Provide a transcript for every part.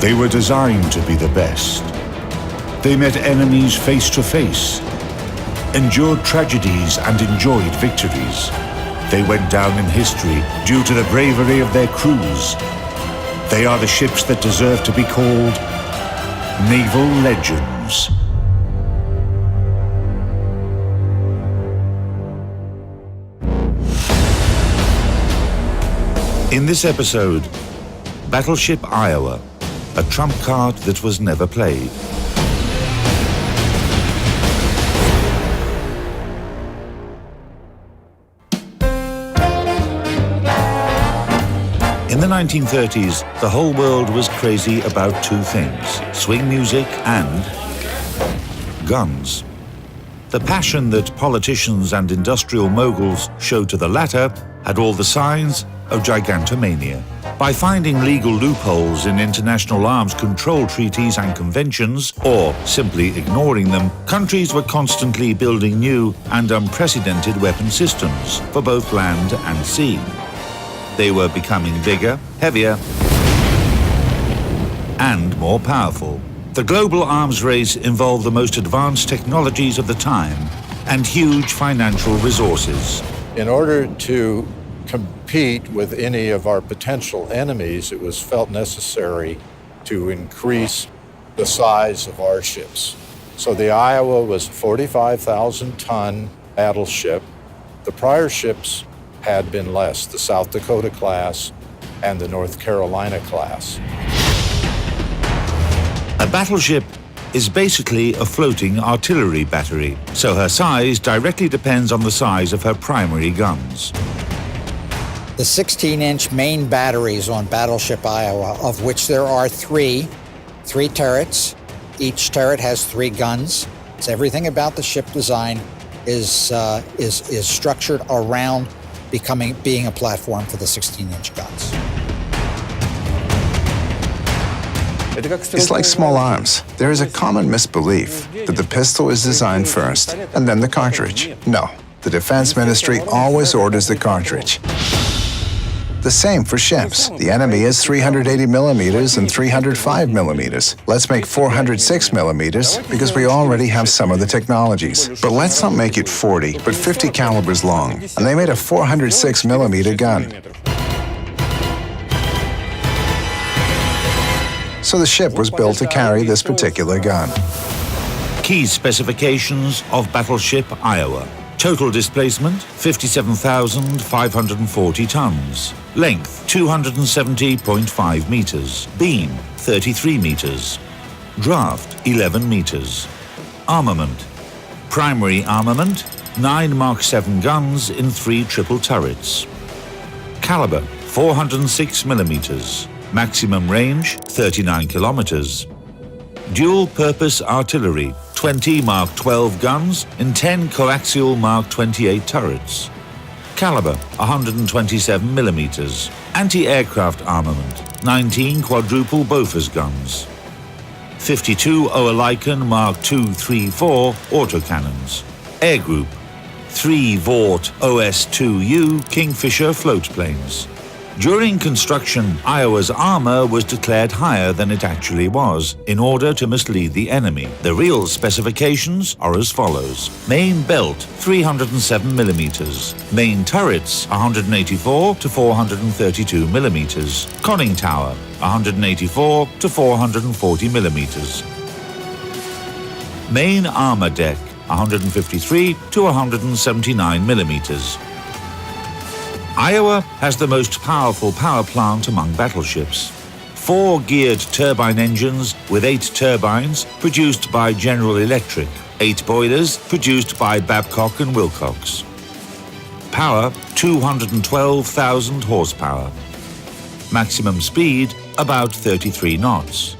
They were designed to be the best. They met enemies face to face, endured tragedies and enjoyed victories. They went down in history due to the bravery of their crews. They are the ships that deserve to be called Naval Legends. In this episode, Battleship Iowa, a trump card that was never played. In the 1930s, the whole world was crazy about two things: swing music and guns. The passion that politicians and industrial moguls showed to the latter had all the signs of gigantomania. By finding legal loopholes in international arms control treaties and conventions, or simply ignoring them, countries were constantly building new and unprecedented weapon systems for both land and sea. They were becoming bigger, heavier, and more powerful. The global arms race involved the most advanced technologies of the time and huge financial resources. In order to compete with any of our potential enemies, it was felt necessary to increase the size of our ships. So the Iowa was a 45,000-ton battleship. The prior ships had been less, the South Dakota class and the North Carolina class. A battleship is basically a floating artillery battery, so her size directly depends on the size of her primary guns. The 16-inch main batteries on Battleship Iowa, of which there are three turrets. Each turret has 3 guns. So everything about the ship design is structured around being a platform for the 16-inch guns. It's like small arms. There is a common misbelief that the pistol is designed first and then the cartridge. No, the Defense Ministry always orders the cartridge. The same for ships. The enemy is 380 millimeters and 305 millimeters. Let's make 406 millimeters because we already have some of the technologies. But let's not make it 40, but 50 calibers long. And they made a 406 millimeter gun. So the ship was built to carry this particular gun. Key specifications of Battleship Iowa. Total displacement, 57,540 tons. Length, 270.5 meters. Beam, 33 meters. Draft, 11 meters. Armament. Primary armament, 9 Mark 7 guns in 3 triple turrets. Caliber, 406 millimeters. Maximum range, 39 kilometers. Dual-purpose artillery, 20 Mark 12 guns in 10 coaxial Mark 28 turrets. Caliber, 127 millimeters. Anti-aircraft armament, 19 quadruple Bofors guns. 52 Oerlikon Mark 234 autocannons. Air group, 3 Vought OS-2U Kingfisher floatplanes. During construction, Iowa's armor was declared higher than it actually was in order to mislead the enemy. The real specifications are as follows. Main belt, 307 millimeters. Main turrets, 184 to 432 millimeters. Conning tower, 184 to 440 millimeters. Main armor deck, 153 to 179 millimeters. Iowa has the most powerful power plant among battleships. 4 geared turbine engines with 8 turbines produced by General Electric, 8 boilers produced by Babcock and Wilcox. Power, 212,000 horsepower. Maximum speed, about 33 knots.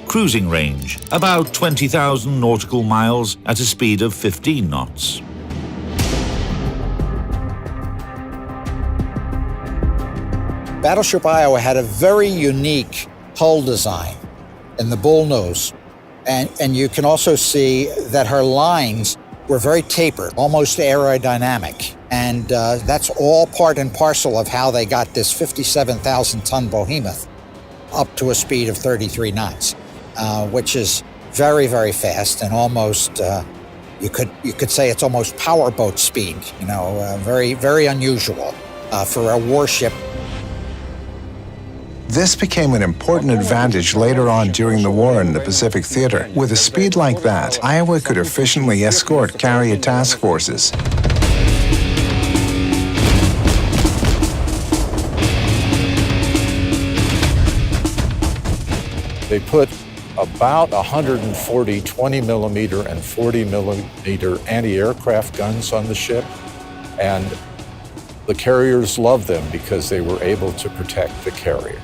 Cruising range, about 20,000 nautical miles at a speed of 15 knots. Battleship Iowa had a very unique hull design in the bullnose, and you can also see that her lines were very tapered, almost aerodynamic, and that's all part and parcel of how they got this 57,000-ton behemoth up to a speed of 33 knots, which is very, very fast and almost, you could say it's almost powerboat speed, very, very unusual for a warship. This became an important advantage later on during the war in the Pacific Theater. With a speed like that, Iowa could efficiently escort carrier task forces. They put about 140 20-millimeter and 40-millimeter anti-aircraft guns on the ship, and the carriers loved them because they were able to protect the carrier.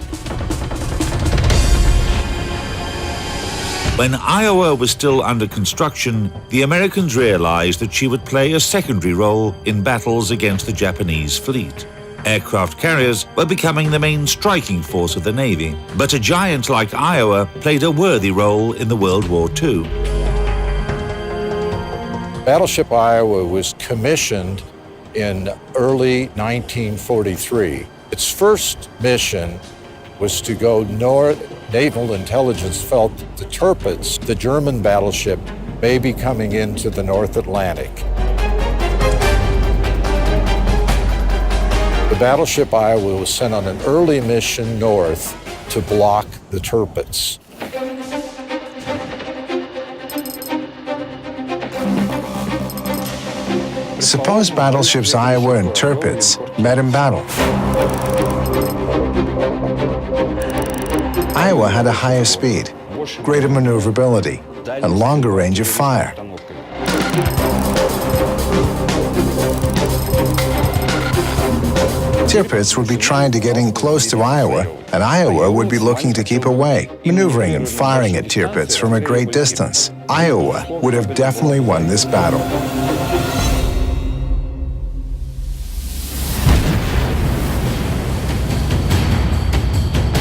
When Iowa was still under construction, the Americans realized that she would play a secondary role in battles against the Japanese fleet. Aircraft carriers were becoming the main striking force of the Navy, but a giant like Iowa played a worthy role in the World War II. Battleship Iowa was commissioned in early 1943. Its first mission was to go north. Naval Intelligence felt that the Tirpitz, the German battleship, may be coming into the North Atlantic. The battleship Iowa was sent on an early mission north to block the Tirpitz. Suppose battleships Iowa and Tirpitz met in battle. Iowa had a higher speed, greater maneuverability, and longer range of fire. Tirpitz would be trying to get in close to Iowa, and Iowa would be looking to keep away, maneuvering and firing at Tirpitz from a great distance. Iowa would have definitely won this battle.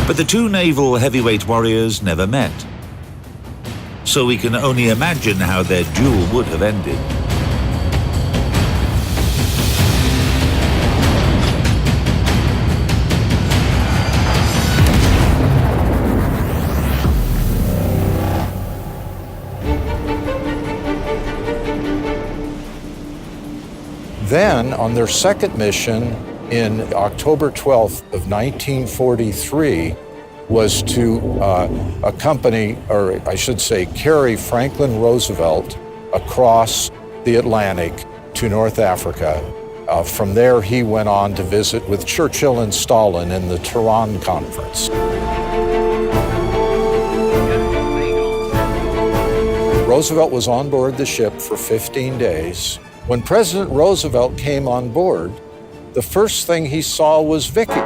But the two naval heavyweight warriors never met. So we can only imagine how their duel would have ended. Then, on their second mission in October 12th of 1943, was to accompany, or I should say, carry Franklin Roosevelt across the Atlantic to North Africa. From there, he went on to visit with Churchill and Stalin in the Tehran Conference. Roosevelt was on board the ship for 15 days. When President Roosevelt came on board, the first thing he saw was Vicky.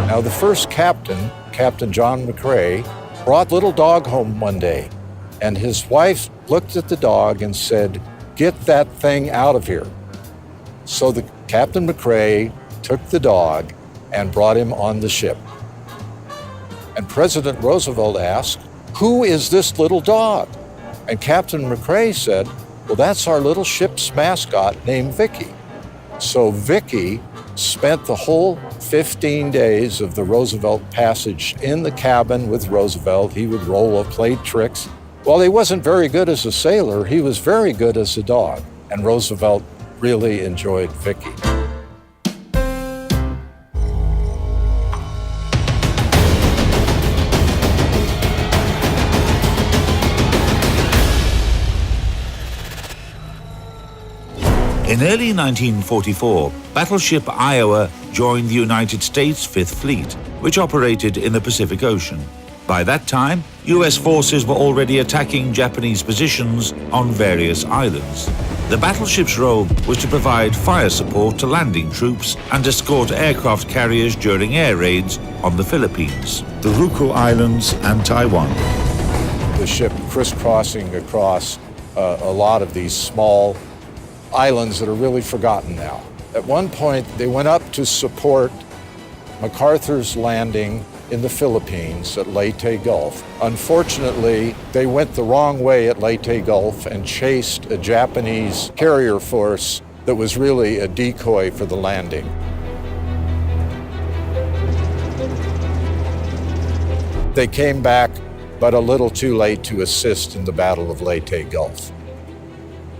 Now, the first captain, Captain John McCrae, brought little dog home one day, and his wife looked at the dog and said, "Get that thing out of here." So the Captain McCrae took the dog and brought him on the ship. And President Roosevelt asked, "Who is this little dog?" And Captain McCrae said, "Well, that's our little ship's mascot named Vicky." So Vicky spent the whole 15 days of the Roosevelt passage in the cabin with Roosevelt. He would roll or play tricks. While he wasn't very good as a sailor, he was very good as a dog. And Roosevelt really enjoyed Vicky. In early 1944, battleship Iowa joined the United States Fifth Fleet, which operated in the Pacific Ocean. By that time, US forces were already attacking Japanese positions on various islands. The battleship's role was to provide fire support to landing troops and escort aircraft carriers during air raids on the Philippines, the Ryukyu Islands, and Taiwan. The ship crisscrossing across a lot of these small islands that are really forgotten now. At one point, they went up to support MacArthur's landing in the Philippines at Leyte Gulf. Unfortunately, they went the wrong way at Leyte Gulf and chased a Japanese carrier force that was really a decoy for the landing. They came back, but a little too late to assist in the Battle of Leyte Gulf.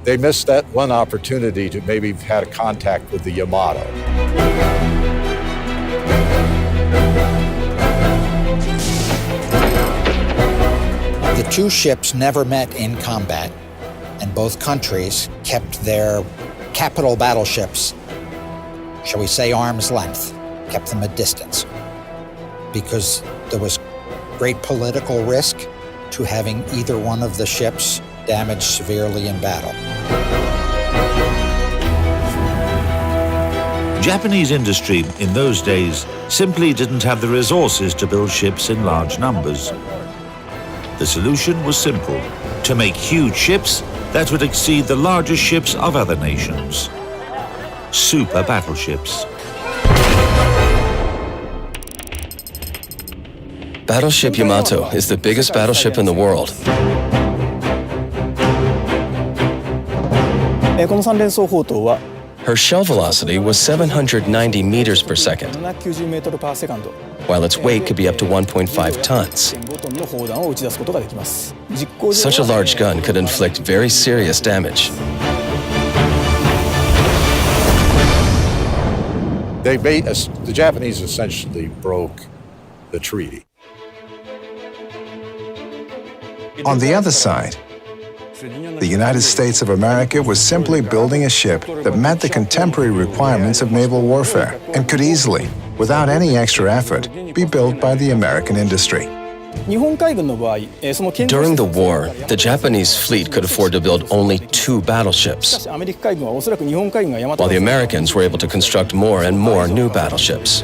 They missed that one opportunity to maybe have had a contact with the Yamato. The two ships never met in combat, and both countries kept their capital battleships, shall we say, arm's length, kept them at distance, because there was great political risk to having either one of the ships damaged severely in battle. Japanese industry in those days simply didn't have the resources to build ships in large numbers. The solution was simple: to make huge ships that would exceed the largest ships of other nations. Super battleships. Battleship Yamato is the biggest battleship in the world. Her shell velocity was 790 meters per second, while its weight could be up to 1.5 tons. Such a large gun could inflict very serious damage. The Japanese essentially broke the treaty. On the other side, the United States of America was simply building a ship that met the contemporary requirements of naval warfare and could easily, without any extra effort, be built by the American industry. During the war, the Japanese fleet could afford to build only 2 battleships, while the Americans were able to construct more and more new battleships.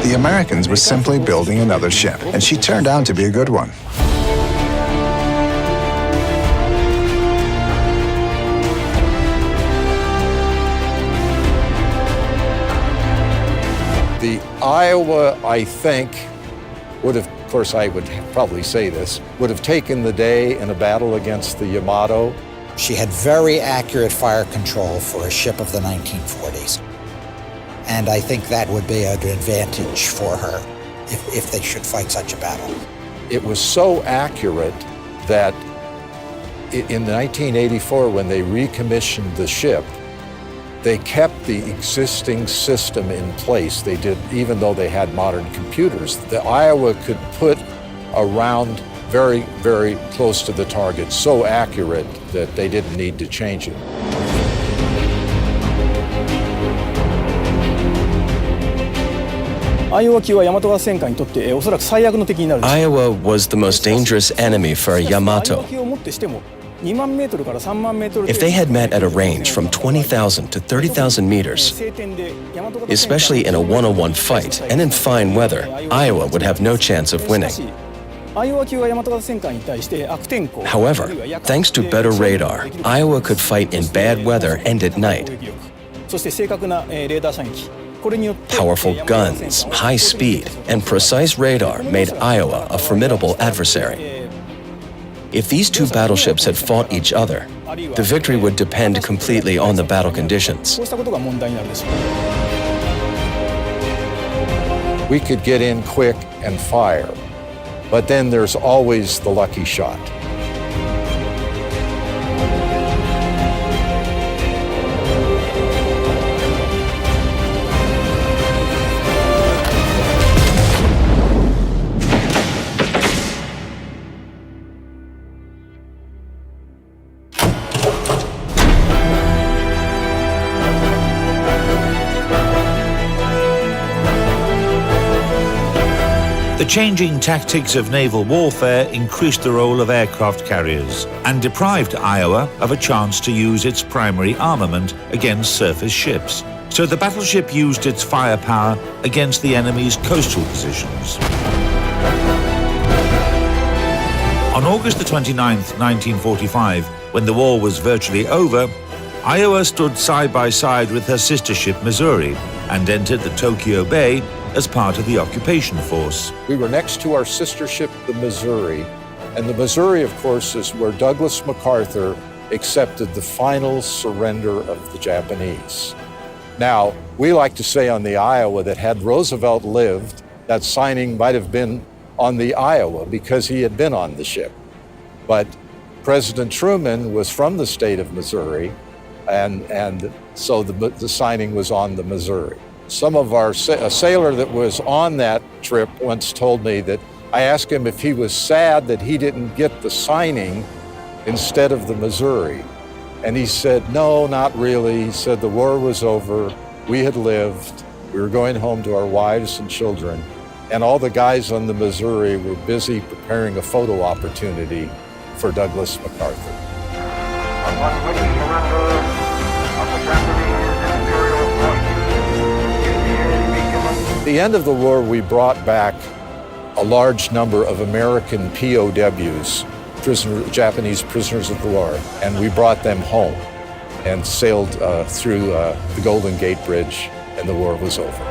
The Americans were simply building another ship, and she turned out to be a good one. The Iowa, I think, would have, of course I would probably say this, would have taken the day in a battle against the Yamato. She had very accurate fire control for a ship of the 1940s. And I think that would be an advantage for her if they should fight such a battle. It was so accurate that in 1984, when they recommissioned the ship, they kept the existing system in place. They did, even though they had modern computers. The Iowa could put a round very, very close to the target, so accurate that they didn't need to change it. Iowa was the most dangerous enemy for Yamato. If they had met at a range from 20,000 to 30,000 meters, especially in a one-on-one fight and in fine weather, Iowa would have no chance of winning. However, thanks to better radar, Iowa could fight in bad weather and at night. Powerful guns, high speed, and precise radar made Iowa a formidable adversary. If these two battleships had fought each other, the victory would depend completely on the battle conditions. We could get in quick and fire, but then there's always the lucky shot. The changing tactics of naval warfare increased the role of aircraft carriers and deprived Iowa of a chance to use its primary armament against surface ships. So the battleship used its firepower against the enemy's coastal positions. On August the 29th, 1945, when the war was virtually over, Iowa stood side by side with her sister ship Missouri and entered the Tokyo Bay as part of the occupation force. We were next to our sister ship, the Missouri, and the Missouri, of course, is where Douglas MacArthur accepted the final surrender of the Japanese. Now, we like to say on the Iowa that had Roosevelt lived, that signing might have been on the Iowa because he had been on the ship. But President Truman was from the state of Missouri, and so the signing was on the Missouri. A sailor that was on that trip once told me that I asked him if he was sad that he didn't get the signing instead of the Missouri. And he said, no, not really. He said the war was over, we had lived, we were going home to our wives and children, and all the guys on the Missouri were busy preparing a photo opportunity for Douglas MacArthur. Upon winning surrender of the Japanese Imperial Warships, At the end of the war, we brought back a large number of American POWs, Japanese prisoners of war, and we brought them home and sailed through the Golden Gate Bridge, and the war was over.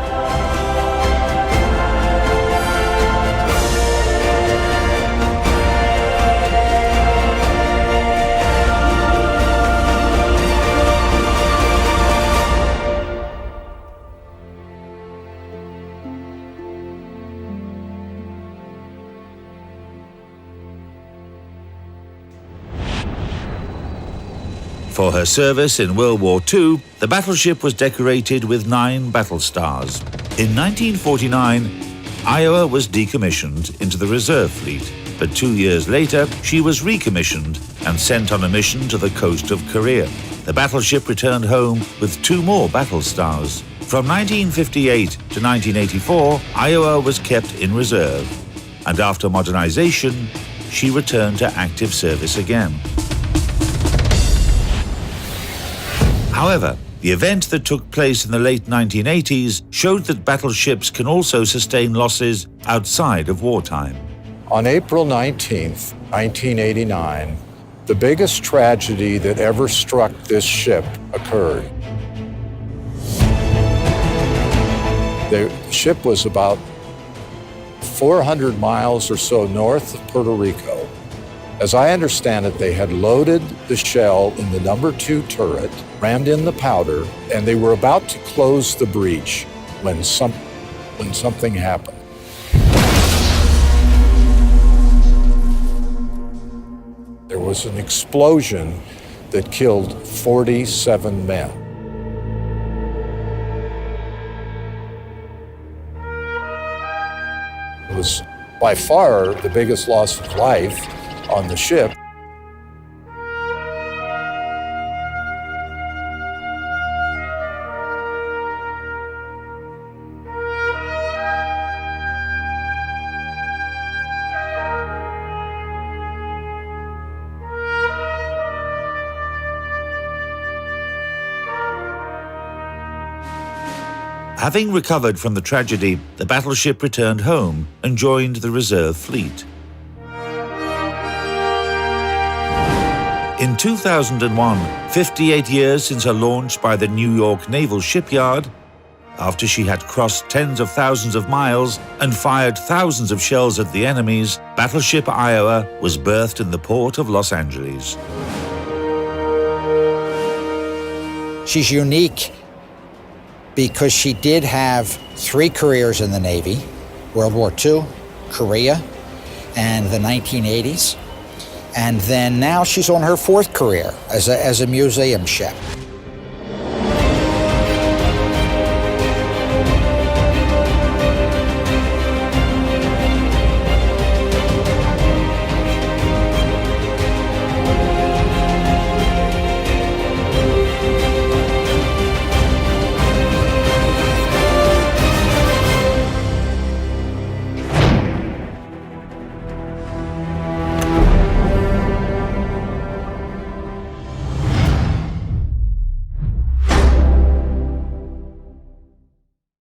For her service in World War II, the battleship was decorated with 9 battle stars. In 1949, Iowa was decommissioned into the reserve fleet, but 2 years later, she was recommissioned and sent on a mission to the coast of Korea. The battleship returned home with 2 more battle stars. From 1958 to 1984, Iowa was kept in reserve, and after modernization, she returned to active service again. However, the event that took place in the late 1980s showed that battleships can also sustain losses outside of wartime. On April 19th, 1989, the biggest tragedy that ever struck this ship occurred. The ship was about 400 miles or so north of Puerto Rico. As I understand it, they had loaded the shell in the number 2 turret, rammed in the powder, and they were about to close the breach when something happened. There was an explosion that killed 47 men. It was by far the biggest loss of life on the ship. Having recovered from the tragedy, the battleship returned home and joined the reserve fleet. In 2001, 58 years since her launch by the New York Naval Shipyard, after she had crossed tens of thousands of miles and fired thousands of shells at the enemies, Battleship Iowa was berthed in the port of Los Angeles. She's unique because she did have 3 careers in the Navy: World War II, Korea, and the 1980s. And then now she's on her 4th career as a museum ship.